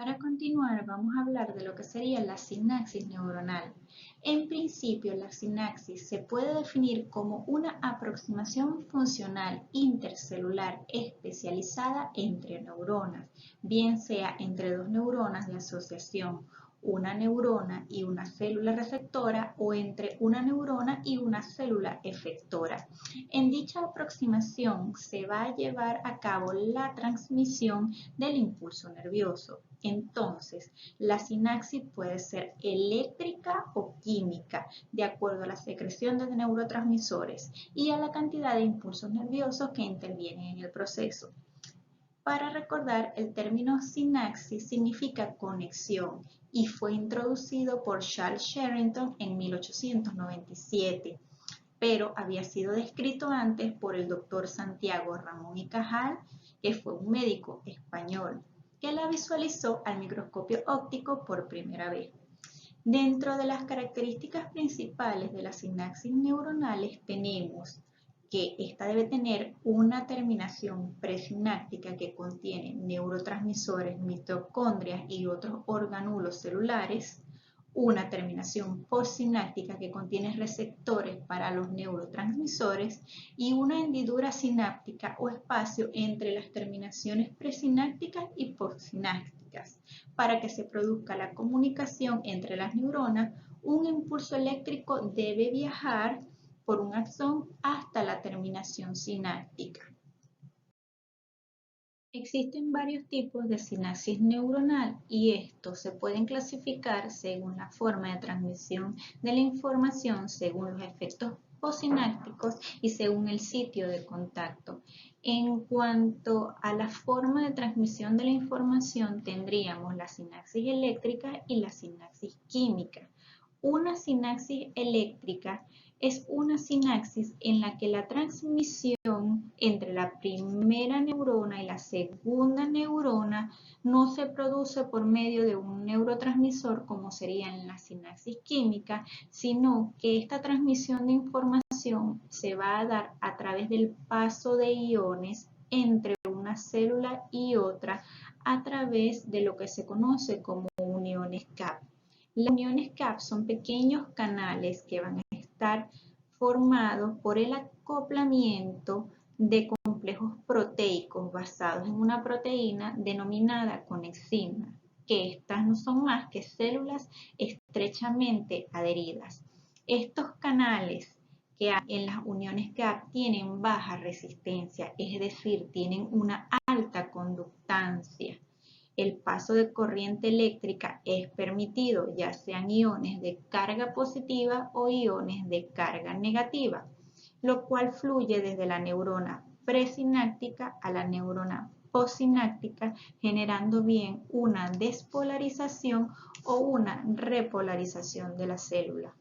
Para continuar, vamos a hablar de lo que sería la sinapsis neuronal. En principio, la sinapsis se puede definir como una aproximación funcional intercelular especializada entre neuronas, bien sea entre dos neuronas de asociación, una neurona y una célula receptora o entre una neurona y una célula efectora. En dicha aproximación se va a llevar a cabo la transmisión del impulso nervioso. Entonces, la sinapsis puede ser eléctrica o química, de acuerdo a la secreción de neurotransmisores y a la cantidad de impulsos nerviosos que intervienen en el proceso. Para recordar, el término sinapsis significa conexión y fue introducido por Charles Sherrington en 1897, pero había sido descrito antes por el doctor Santiago Ramón y Cajal, que fue un médico español, que la visualizó al microscopio óptico por primera vez. Dentro de las características principales de las sinapsis neuronales tenemos que esta debe tener una terminación presináptica que contiene neurotransmisores, mitocondrias y otros organulos celulares, una terminación postsináptica que contiene receptores para los neurotransmisores y una hendidura sináptica o espacio entre las terminaciones presinápticas y postsinápticas para que se produzca la comunicación entre las neuronas. Un impulso eléctrico debe viajar por un axón hasta la terminación sináptica. Existen varios tipos de sinapsis neuronal y estos se pueden clasificar según la forma de transmisión de la información, según los efectos postsinápticos y según el sitio de contacto. En cuanto a la forma de transmisión de la información, tendríamos la sinapsis eléctrica y la sinapsis química. Una sinapsis eléctrica es una sinapsis en la que la transmisión entre la primera neurona y la segunda neurona no se produce por medio de un neurotransmisor como sería en la sinapsis química, sino que esta transmisión de información se va a dar a través del paso de iones entre una célula y otra a través de lo que se conoce como uniones CAP. Las uniones CAP son pequeños canales que van a estar formados por el acoplamiento de complejos proteicos basados en una proteína denominada conexina, que estas no son más que células estrechamente adheridas. Estos canales que hay en las uniones CAP tienen baja resistencia, es decir, tienen una alta conductancia. El paso de corriente eléctrica es permitido, ya sean iones de carga positiva o iones de carga negativa, lo cual fluye desde la neurona presináptica a la neurona postsináptica, generando bien una despolarización o una repolarización de la célula.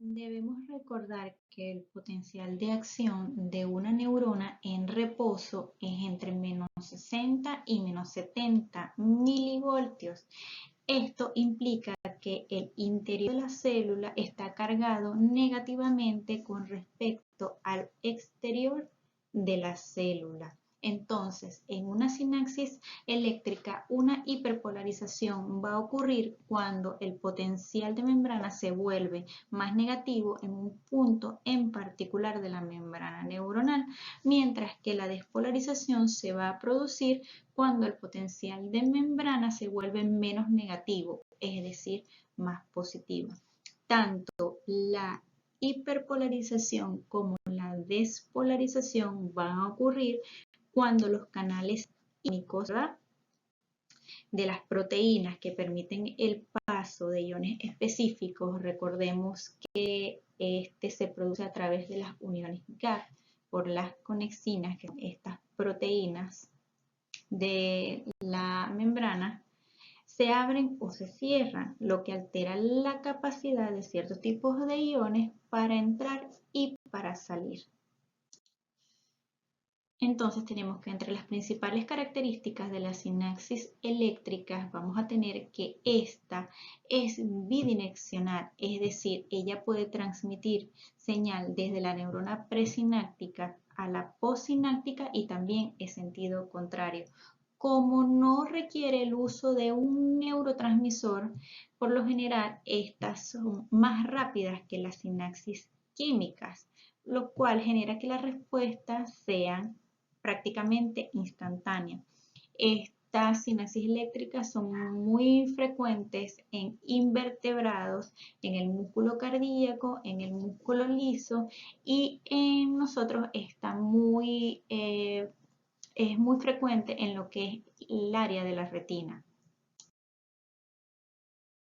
Debemos recordar que el potencial de acción de una neurona en reposo es entre menos 60 y menos 70 milivoltios. Esto implica que el interior de la célula está cargado negativamente con respecto al exterior de la célula. Entonces, en una sinapsis eléctrica, una hiperpolarización va a ocurrir cuando el potencial de membrana se vuelve más negativo en un punto en particular de la membrana neuronal, mientras que la despolarización se va a producir cuando el potencial de membrana se vuelve menos negativo, es decir, más positivo. Tanto la hiperpolarización como la despolarización van a ocurrir cuando los canales iónicos de las proteínas que permiten el paso de iones específicos, recordemos que este se produce a través de las uniones GAP por las conexinas, que son estas proteínas de la membrana, se abren o se cierran, lo que altera la capacidad de ciertos tipos de iones para entrar y para salir. Entonces tenemos que entre las principales características de la sinapsis eléctrica vamos a tener que esta es bidireccional, es decir, ella puede transmitir señal desde la neurona presináptica a la postsináptica y también en sentido contrario, como no requiere el uso de un neurotransmisor, por lo general estas son más rápidas que las sinapsis químicas, lo cual genera que las respuestas sean prácticamente instantáneas. Estas sinapsis eléctricas son muy frecuentes en invertebrados, en el músculo cardíaco, en el músculo liso y en nosotros es muy frecuente en lo que es el área de la retina.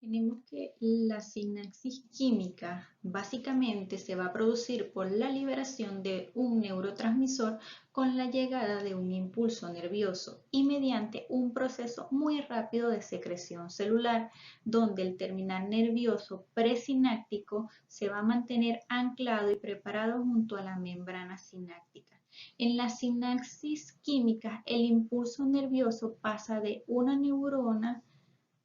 Tenemos que la sinapsis química básicamente se va a producir por la liberación de un neurotransmisor con la llegada de un impulso nervioso y mediante un proceso muy rápido de secreción celular, donde el terminal nervioso presináptico se va a mantener anclado y preparado junto a la membrana sináptica. En la sinapsis química, el impulso nervioso pasa de una neurona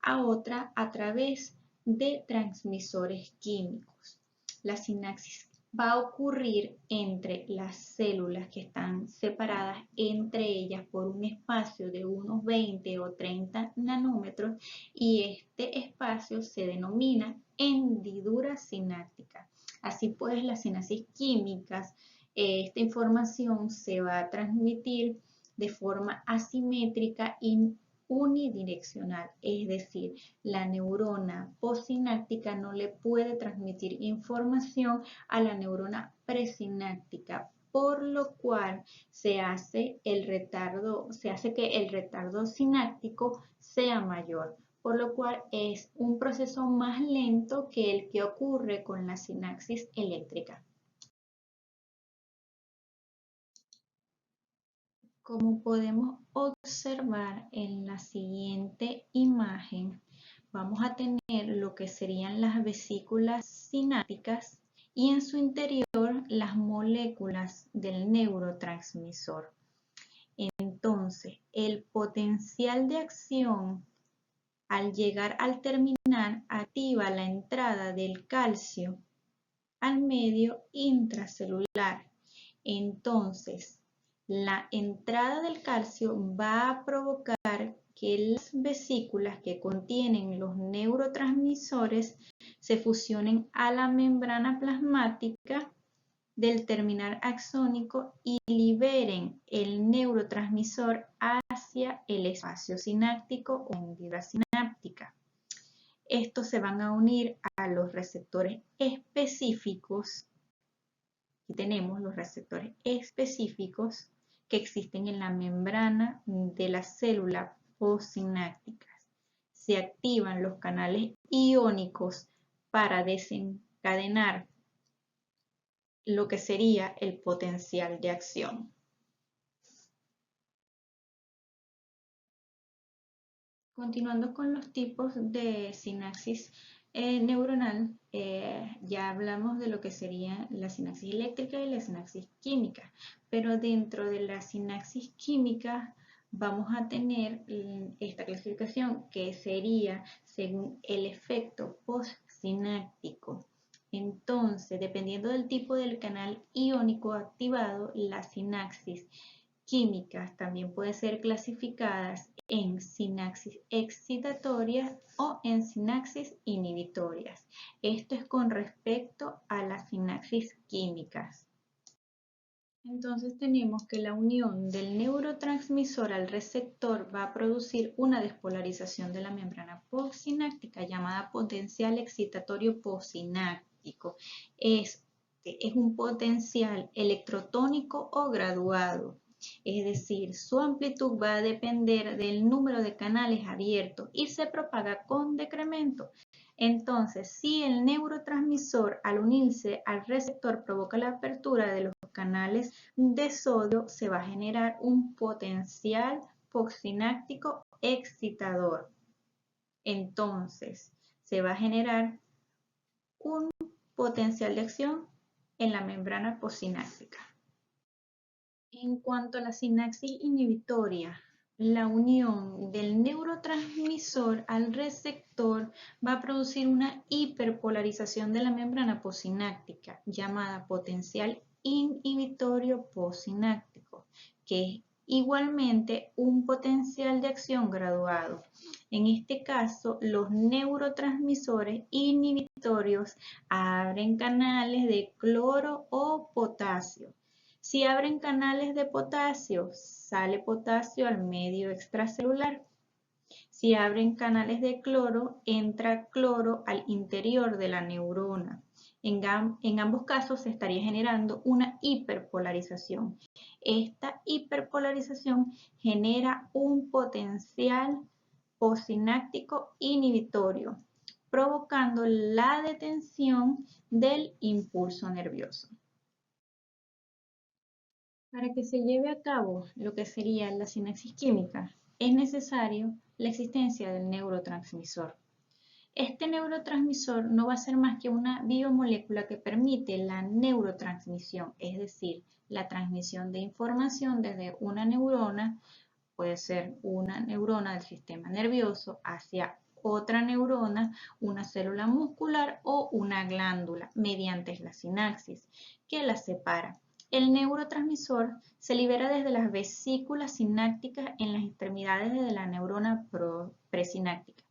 a otra a través de transmisores químicos. La sinapsis va a ocurrir entre las células que están separadas entre ellas por un espacio de unos 20 o 30 nanómetros y este espacio se denomina hendidura sináptica. Así pues, las sinapsis químicas, esta información se va a transmitir de forma asimétrica y unidireccional, es decir, la neurona postsináptica no le puede transmitir información a la neurona presináptica, por lo cual se hace que el retardo sináptico sea mayor, por lo cual es un proceso más lento que el que ocurre con la sinapsis eléctrica. Como podemos observar en la siguiente imagen, vamos a tener lo que serían las vesículas sinápticas y en su interior las moléculas del neurotransmisor. Entonces, el potencial de acción al llegar al terminal activa la entrada del calcio al medio intracelular. Entonces, la entrada del calcio va a provocar que las vesículas que contienen los neurotransmisores se fusionen a la membrana plasmática del terminal axónico y liberen el neurotransmisor hacia el espacio sináptico o hendidura sináptica. Estos se van a unir a los receptores específicos. Aquí tenemos los receptores específicos que existen en la membrana de la célula postsinápticas. Se activan los canales iónicos para desencadenar lo que sería el potencial de acción. Continuando con los tipos de sinapsis neuronal, ya hablamos de lo que sería la sinapsis eléctrica y la sinapsis química, pero dentro de la sinapsis química vamos a tener esta clasificación que sería según el efecto postsináptico. Entonces, dependiendo del tipo del canal iónico activado, las sinapsis químicas también pueden ser clasificadas en sinapsis excitatorias o en sinapsis inhibitorias. Esto es con respecto a las sinapsis químicas. Entonces tenemos que la unión del neurotransmisor al receptor va a producir una despolarización de la membrana postsináptica llamada potencial excitatorio postsináptico. Es un potencial electrotónico o graduado. Es decir, su amplitud va a depender del número de canales abiertos y se propaga con decremento. Entonces, si el neurotransmisor al unirse al receptor provoca la apertura de los canales de sodio, se va a generar un potencial postsináptico excitador. Entonces, se va a generar un potencial de acción en la membrana postsináptica. En cuanto a la sinapsis inhibitoria, la unión del neurotransmisor al receptor va a producir una hiperpolarización de la membrana postsináptica llamada potencial inhibitorio postsináptico, que igualmente un potencial de acción graduado. En este caso, los neurotransmisores inhibitorios abren canales de cloro o potasio. Si abren canales de potasio, sale potasio al medio extracelular. Si abren canales de cloro, entra cloro al interior de la neurona. En ambos casos se estaría generando una hiperpolarización. Esta hiperpolarización genera un potencial postsináptico inhibitorio, provocando la detención del impulso nervioso. Para que se lleve a cabo lo que sería la sinapsis química, es necesario la existencia del neurotransmisor. Este neurotransmisor no va a ser más que una biomolécula que permite la neurotransmisión, es decir, la transmisión de información desde una neurona, puede ser una neurona del sistema nervioso, hacia otra neurona, una célula muscular o una glándula, mediante la sinapsis, que la separa. El neurotransmisor se libera desde las vesículas sinápticas en las extremidades de la neurona presináptica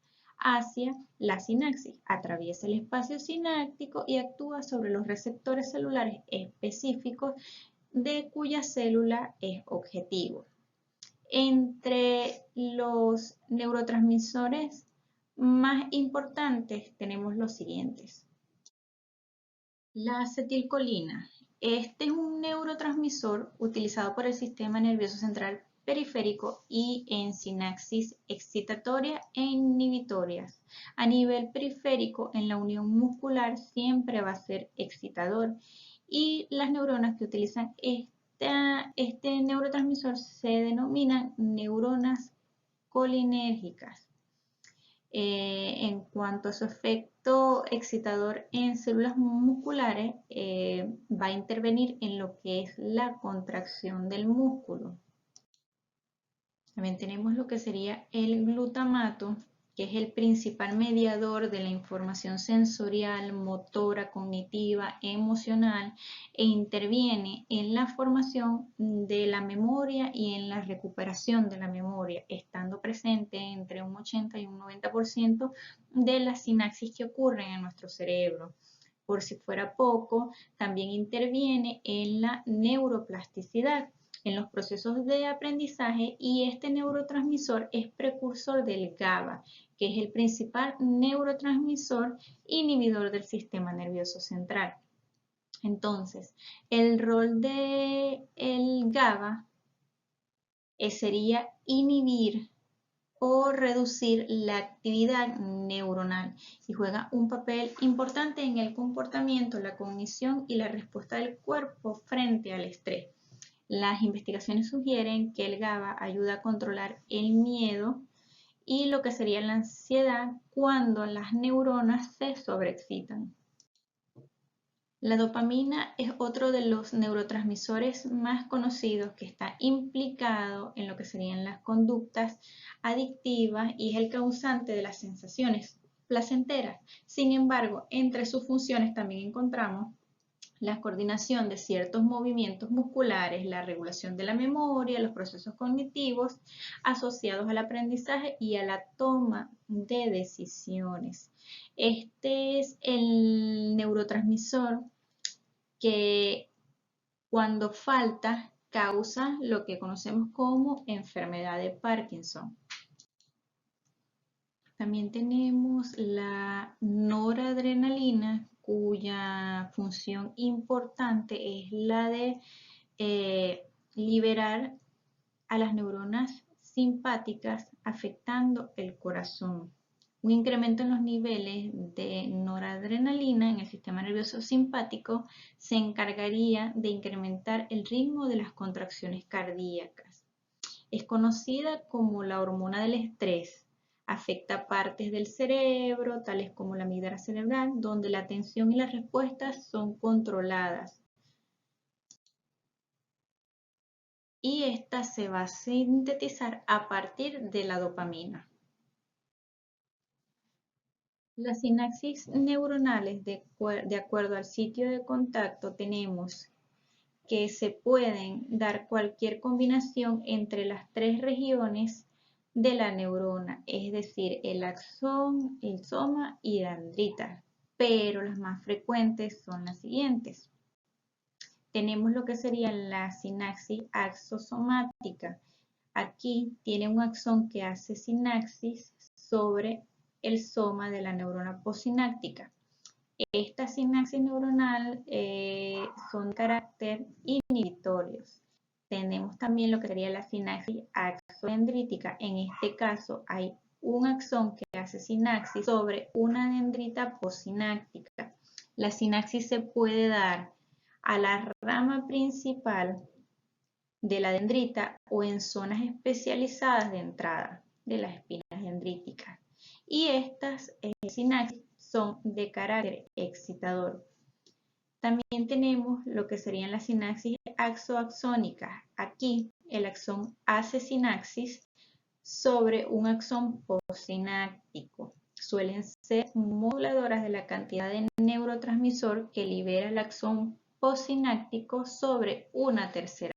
hacia la sinapsis, atraviesa el espacio sináptico y actúa sobre los receptores celulares específicos de cuya célula es objetivo. Entre los neurotransmisores más importantes tenemos los siguientes. La acetilcolina. Este es un neurotransmisor utilizado por el sistema nervioso central periférico y en sinapsis excitatoria e inhibitorias. A nivel periférico, en la unión muscular siempre va a ser excitador y las neuronas que utilizan este neurotransmisor se denominan neuronas colinérgicas. En cuanto a su efecto excitador en células musculares, va a intervenir en lo que es la contracción del músculo. También tenemos lo que sería el glutamato, que es el principal mediador de la información sensorial, motora, cognitiva, emocional, e interviene en la formación de la memoria y en la recuperación de la memoria, estando presente entre un 80 y un 90% de las sinapsis que ocurren en nuestro cerebro. Por si fuera poco, también interviene en la neuroplasticidad, en los procesos de aprendizaje, y este neurotransmisor es precursor del GABA, que es el principal neurotransmisor inhibidor del sistema nervioso central. Entonces, el rol del GABA sería inhibir o reducir la actividad neuronal y juega un papel importante en el comportamiento, la cognición y la respuesta del cuerpo frente al estrés. Las investigaciones sugieren que el GABA ayuda a controlar el miedo y lo que sería la ansiedad cuando las neuronas se sobreexcitan. La dopamina es otro de los neurotransmisores más conocidos que está implicado en lo que serían las conductas adictivas y es el causante de las sensaciones placenteras. Sin embargo, entre sus funciones también encontramos la coordinación de ciertos movimientos musculares, la regulación de la memoria, los procesos cognitivos asociados al aprendizaje y a la toma de decisiones. Este es el neurotransmisor que cuando falta causa lo que conocemos como enfermedad de Parkinson. También tenemos la noradrenalina, cuya función importante es la de liberar a las neuronas simpáticas afectando el corazón. Un incremento en los niveles de noradrenalina en el sistema nervioso simpático se encargaría de incrementar el ritmo de las contracciones cardíacas. Es conocida como la hormona del estrés. Afecta partes del cerebro, tales como la amígdala cerebral, donde la atención y las respuestas son controladas. Y esta se va a sintetizar a partir de la dopamina. Las sinapsis neuronales, de acuerdo al sitio de contacto, tenemos que se pueden dar cualquier combinación entre las tres regiones de la neurona, es decir, el axón, el soma y la dendrita, pero las más frecuentes son las siguientes. Tenemos lo que sería la sinapsis axosomática. Aquí tiene un axón que hace sinapsis sobre el soma de la neurona postsináptica. Esta sinapsis neuronal son de carácter inhibitorios. Tenemos también lo que sería la sinapsis axodendrítica. En este caso hay un axón que hace sinapsis sobre una dendrita postsináptica. La sinapsis se puede dar a la rama principal de la dendrita o en zonas especializadas de entrada de las espinas dendríticas. Y estas sinapsis son de carácter excitador. También tenemos lo que serían las sinapsis axoaxónicas. Aquí el axón hace sinapsis sobre un axón postsináptico. Suelen ser moduladoras de la cantidad de neurotransmisor que libera el axón postsináptico sobre una tercera